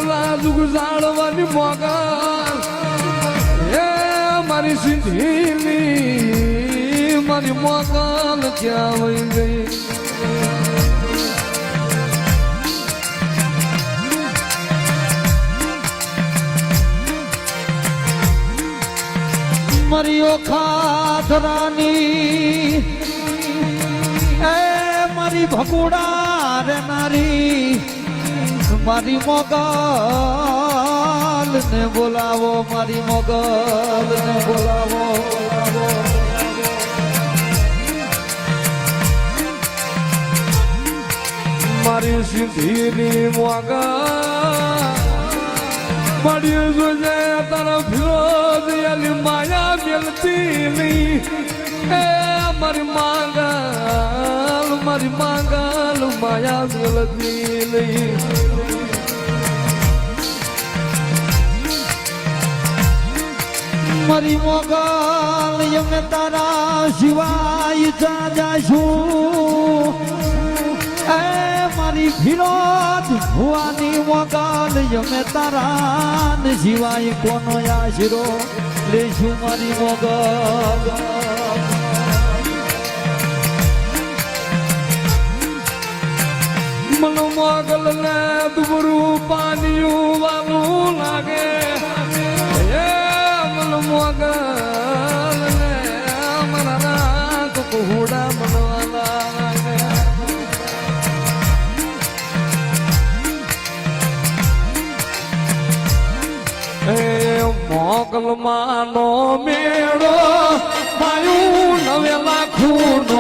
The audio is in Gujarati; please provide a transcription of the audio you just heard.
મોગલા દુગ જાળવાની મોગલ એ મારી સિંધીની મારી મોગલ ક્યાં વહી ગઈ મારી ઓખાધરાની એ મારી ભગુડા રે નારી મારી મોગલ ને બોલાવો મારી મોગલ ને બોલાવો મારી સિંધીની મોગલ મારી જોજે તારા ફિરોજ અલી માયા મેલતી નહીં એ મારી માગલ માયા મેલતી નહીં મારી મોગલ અમે તારા સિવાય જાશું એ મારી ફિરોજ ભુવાની મોગલ અમે તારા સિવાય કોનો આશરો લેશું મારી મોગલ મનો મોગલ ને દુબરું પાણીયું વાલું લાગે મોગલ ને મારા કુકુડા મનવાલા એ મોગલ માનો મેળો માયું 9 લાખનો